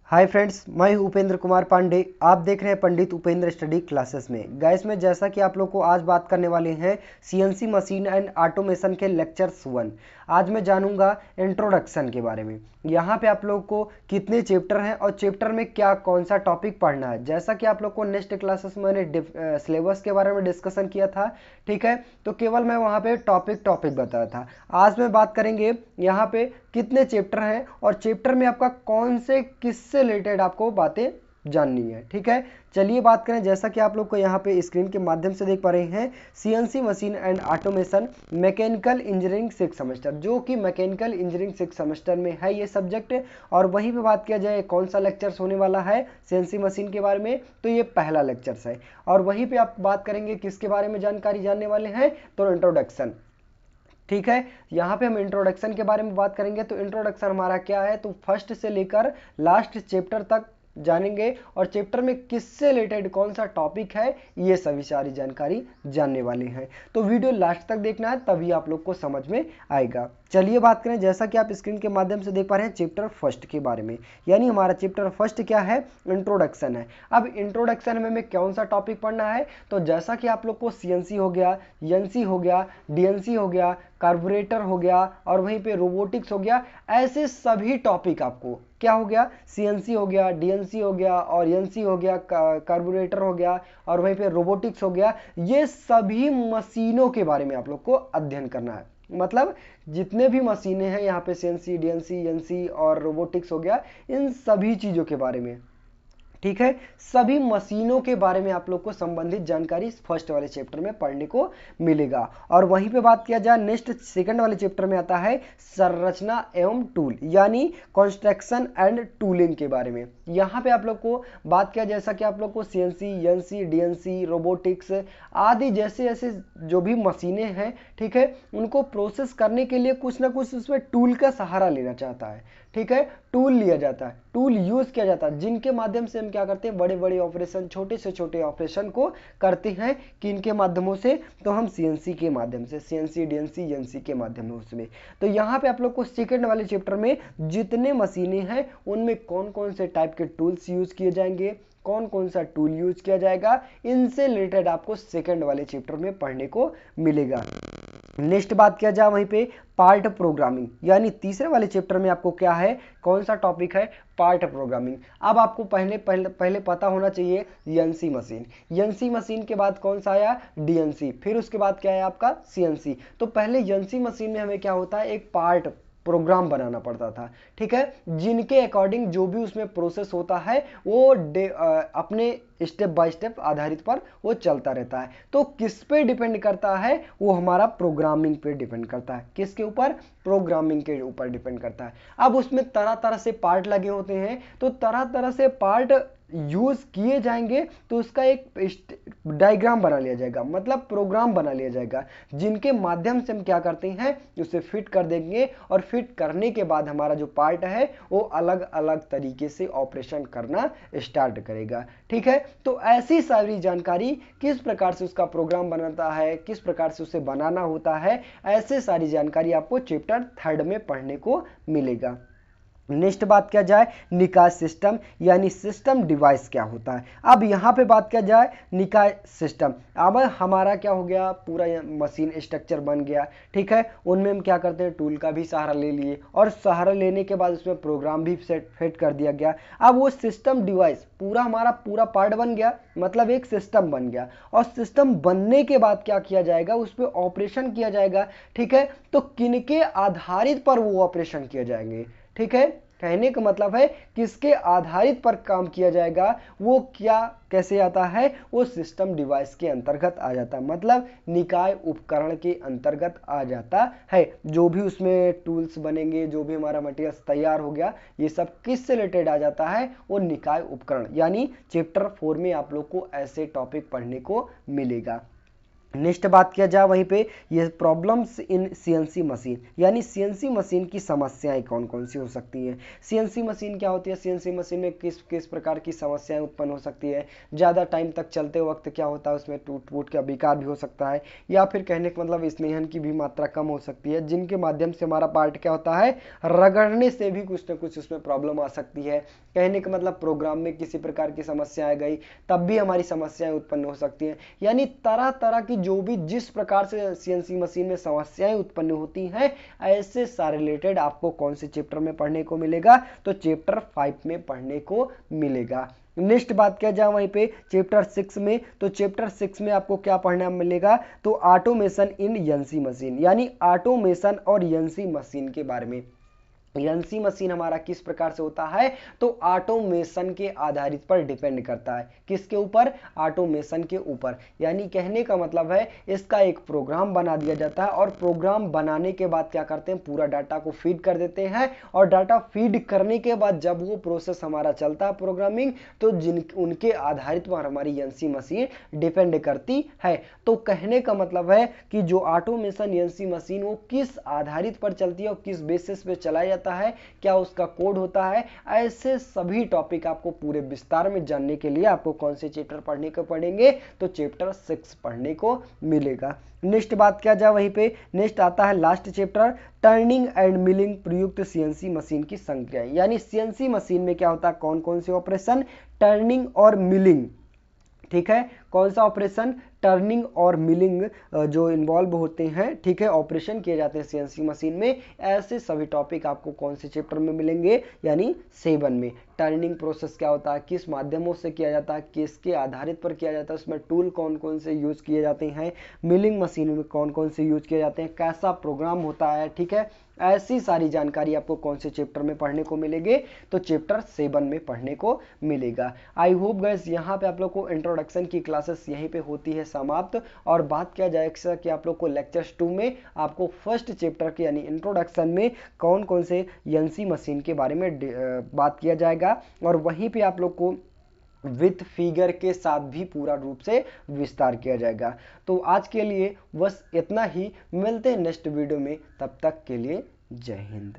Hi friends, मैं हूं उपेंद्र कुमार पांडे। आप देख रहे हैं पंडित उपेंद्र स्टडी क्लासेस में। गाइस में जैसा कि आप लोग को आज बात करने वाले हैं सीएनसी मशीन एंड ऑटोमेशन के लेक्चर्स 1। आज मैं जानूंगा इंट्रोडक्शन के बारे में। यहाँ पे आप लोग को कितने चैप्टर हैं और चैप्टर में क्या कौन सा टॉपिक पढ़ना है। जैसा कि आप लोग को नेक्स्ट क्लासेस में मैंने सिलेबस के बारे में डिस्कशन किया था, ठीक है, तो केवल मैं वहाँ पे टॉपिक बताया था। आज मैं बात करेंगे यहाँ पे कितने चैप्टर हैं और चैप्टर में आपका कौन से किससे रिलेटेड आपको बातें जाननी है, ठीक है। चलिए बात करें। जैसा कि आप लोग को यहाँ पे स्क्रीन के माध्यम से देख पा रहे हैं, CNC machine and automation mechanical engineering 6 semester, जो कि मैकेनिकल इंजीनियरिंग 6 सेमेस्टर में है ये सब्जेक्ट। और वहीं पे बात किया जाए कौन सा लेक्चर्स होने वाला है सीएनसी मशीन के बारे में, तो ये पहला लेक्चर्स है। और वहीं पे आप बात करेंगे किसके बारे में जानकारी जानने वाले हैं, तो इंट्रोडक्शन, ठीक है। यहाँ पे हम इंट्रोडक्शन के बारे में बात करेंगे। तो इंट्रोडक्शन हमारा क्या है, तो फर्स्ट से लेकर लास्ट चैप्टर तक जानेंगे और चैप्टर में किससे रिलेटेड कौन सा टॉपिक है, ये सभी सारी जानकारी जानने वाले हैं। तो वीडियो लास्ट तक देखना है, तभी आप लोग को समझ में आएगा। चलिए बात करें। जैसा कि आप स्क्रीन के माध्यम से देख पा रहे हैं चैप्टर फर्स्ट के बारे में, यानी हमारा चैप्टर फर्स्ट क्या है, इंट्रोडक्शन है। अब इंट्रोडक्शन में हमें कौन सा टॉपिक पढ़ना है, तो जैसा कि आप लोग को सीएनसी हो गया, एनसी हो गया, डीएनसी हो गया, कार्बोरेटर हो गया और वहीं पे रोबोटिक्स हो गया, ऐसे सभी टॉपिक आपको क्या हो गया, सीएनसी हो गया, डीएनसी हो गया और एनसी हो गया, कार्बोरेटर हो गया और वहीं पे रोबोटिक्स हो गया, ये सभी मशीनों के बारे में आप लोग को अध्ययन करना है। मतलब जितने भी मशीनें हैं यहाँ पे सीएनसी, डीएनसी, एनसी और रोबोटिक्स हो गया, इन सभी चीज़ों के बारे में, ठीक है, सभी मशीनों के बारे में आप लोग को संबंधित जानकारी फर्स्ट वाले चैप्टर में पढ़ने को मिलेगा। और वहीं पे बात किया जाए नेक्स्ट सेकंड वाले चैप्टर में आता है संरचना एवं टूल, यानी कंस्ट्रक्शन एंड टूलिंग के बारे में। यहाँ पे आप लोग को बात किया, जैसा कि आप लोग को सीएनसी, एनसी, डीएनसी, रोबोटिक्स आदि जैसे जैसे जो भी मशीनें हैं, ठीक है, उनको प्रोसेस करने के लिए कुछ ना कुछ उसमें टूल का सहारा लेना चाहता है, ठीक है। टूल लिया जाता है, टूल यूज किया जाता है, जिनके माध्यम से हम क्या करते हैं, बड़े बड़े ऑपरेशन, छोटे से छोटे ऑपरेशन को करते हैं। किनके माध्यमों से, तो हम सीएनसी के माध्यम से, सीएनसी, डीएनसी, एनसी के माध्यम से। तो यहाँ पे आप लोग को सेकंड वाले चैप्टर में जितने मशीनें हैं उनमें कौन कौन से टाइप के टूल्स यूज किए जाएंगे, कौन कौन सा टूल यूज किया जाएगा, इनसे रिलेटेड आपको सेकंड वाले चैप्टर में पढ़ने को मिलेगा। नेक्स्ट बात किया जाए वहीं पे पार्ट प्रोग्रामिंग, यानी तीसरे वाले चैप्टर में आपको क्या है, कौन सा टॉपिक है, पार्ट प्रोग्रामिंग। अब आपको पहले पता होना चाहिए एनसी मशीन, एनसी मशीन के बाद कौन सा आया, डीएनसी, फिर उसके बाद क्या है आपका सीएनसी। तो पहले एनसी मशीन में हमें क्या होता है, एक पार्ट प्रोग्राम बनाना पड़ता था, ठीक है, जिनके अकॉर्डिंग जो भी उसमें प्रोसेस होता है वो अपने स्टेप बाय स्टेप आधारित पर वो चलता रहता है। तो किस पे डिपेंड करता है, वो हमारा प्रोग्रामिंग पे डिपेंड करता है। किसके ऊपर, प्रोग्रामिंग के ऊपर डिपेंड करता है। अब उसमें तरह तरह से पार्ट लगे होते हैं, तो तरह तरह से पार्ट यूज किए जाएंगे, तो उसका एक डायग्राम बना लिया जाएगा, मतलब प्रोग्राम बना लिया जाएगा, जिनके माध्यम से हम क्या करते हैं, उसे फिट कर देंगे और फिट करने के बाद हमारा जो पार्ट है वो अलग अलग तरीके से ऑपरेशन करना स्टार्ट करेगा, ठीक है। तो ऐसी सारी जानकारी, किस प्रकार से उसका प्रोग्राम बनाता है, किस प्रकार से उसे बनाना होता है, ऐसे सारी जानकारी आपको चैप्टर थर्ड में पढ़ने को मिलेगा। नेक्स्ट बात किया जाए निकाय सिस्टम, यानी सिस्टम डिवाइस क्या होता है। अब यहाँ पे बात किया जाए निकाय सिस्टम, अब हमारा क्या हो गया, पूरा मशीन स्ट्रक्चर बन गया, ठीक है, उनमें हम क्या करते हैं, टूल का भी सहारा ले लिए और सहारा लेने के बाद उसमें प्रोग्राम भी फिट कर दिया गया। अब वो सिस्टम डिवाइस पूरा हमारा पूरा पार्ट बन गया, मतलब एक सिस्टम बन गया। और सिस्टम बनने के बाद क्या किया जाएगा, उस पर ऑपरेशन किया जाएगा, ठीक है। तो किनके आधारित पर वो ऑपरेशन किए जाएंगे, ठीक है, कहने का मतलब है किसके आधारित पर काम किया जाएगा, वो क्या कैसे आता है, वो सिस्टम डिवाइस के अंतर्गत आ जाता है, मतलब निकाय उपकरण के अंतर्गत आ जाता है। जो भी उसमें टूल्स बनेंगे, जो भी हमारा मटेरियल तैयार हो गया, ये सब किससे रिलेटेड आ जाता है, वो निकाय उपकरण, यानी चैप्टर 4 में आप लोग को ऐसे टॉपिक पढ़ने को मिलेगा। नेक्स्ट बात किया जाए वहीं पे ये प्रॉब्लम्स इन सीएनसी मशीन, यानी सीएनसी मशीन की समस्याएं कौन कौन सी हो सकती हैं। सीएनसी मशीन क्या होती है, सीएनसी मशीन में किस किस प्रकार की समस्याएं उत्पन्न हो सकती है, ज़्यादा टाइम तक चलते वक्त क्या होता है उसमें टूट फूट का विकार भी हो सकता है, या फिर कहने का मतलब इसमें ईंधन की भी मात्रा कम हो सकती है, जिनके माध्यम से हमारा पार्ट क्या होता है, रगड़ने से भी कुछ ना कुछ उसमें प्रॉब्लम आ सकती है। कहने का मतलब प्रोग्राम में किसी प्रकार की समस्या आ गई तब भी हमारी समस्याएं उत्पन्न हो सकती हैं। यानी तरह तरह की जो भी जिस प्रकार से सीएनसी मशीन में समस्याएं उत्पन्न होती हैं, ऐसे सारे रिलेटेड आपको कौन से चैप्टर में पढ़ने को मिलेगा, तो चैप्टर 5 में पढ़ने को मिलेगा। नेक्स्ट बात किया जाए वहीं पे चैप्टर 6 में, तो चैप्टर 6 में आपको क्या पढ़ना मिलेगा, तो ऑटोमेशन इन एनसी मशीन, यानी ऑटोमेशन और एनसी मशीन के बारे में। एनसी मशीन हमारा किस प्रकार से होता है, तो ऑटोमेशन के आधारित पर डिपेंड करता है। किसके ऊपर, ऑटोमेशन के ऊपर। यानी कहने का मतलब है इसका एक प्रोग्राम बना दिया जाता है और प्रोग्राम बनाने के बाद क्या करते हैं, पूरा डाटा को फीड कर देते हैं और डाटा फीड करने के बाद जब वो प्रोसेस हमारा चलता है प्रोग्रामिंग, तो उनके आधारित पर हमारी एनसी मशीन डिपेंड करती है। तो कहने का मतलब है कि जो ऑटोमेशन एनसी मशीन वो किस आधारित पर चलती है और किस बेसिस पे चलाया जाता है, क्या उसका कोड होता है, ऐसे सभी टॉपिक आपको पूरे विस्तार में जानने के लिए आपको कौन से चैप्टर पढ़ने को पड़ेंगे, तो चैप्टर 6 पढ़ने को मिलेगा। नेक्स्ट बात किया जाए वहीं पे, नेक्स्ट आता है last chapter, turning end milling प्रयुक्त सीएनसी मशीन की संक्रियाएं। यानी सीएनसी मशीन में क्या होता है, कौन कौन से ऑपरेशन, टर्निंग और मिलिंग, ठीक है, कौन सा ऑपरेशन, टर्निंग और मिलिंग जो इन्वॉल्व होते हैं, ठीक है, ऑपरेशन किए जाते हैं सीएनसी मशीन में। ऐसे सभी टॉपिक आपको कौन से चैप्टर में मिलेंगे, यानी 7 में। टर्निंग प्रोसेस क्या होता है, किस माध्यमों से किया जाता है, किसके आधारित पर किया जाता है, उसमें टूल कौन कौन से यूज किए जाते हैं, मिलिंग मशीन में कौन कौन से यूज किए जाते हैं, कैसा प्रोग्राम होता है, ठीक है, ऐसी सारी जानकारी आपको कौन से चैप्टर में पढ़ने को मिलेंगे, तो चैप्टर 7 में पढ़ने को मिलेगा। आई होप गाइस यहाँ पे आप लोग को इंट्रोडक्शन की क्लासेस यहीं पे होती है समाप्त। और बात किया जाए कि आप लोग को लेक्चर्स 2 में आपको फर्स्ट चैप्टर के यानी इंट्रोडक्शन में कौन कौन से एनसी मशीन के बारे में बात किया जाएगा, और वहीं पे आप लोग को विथ फिगर के साथ भी पूरा रूप से विस्तार किया जाएगा। तो आज के लिए बस इतना ही, मिलते हैं नेक्स्ट वीडियो में, तब तक के लिए जय हिंद।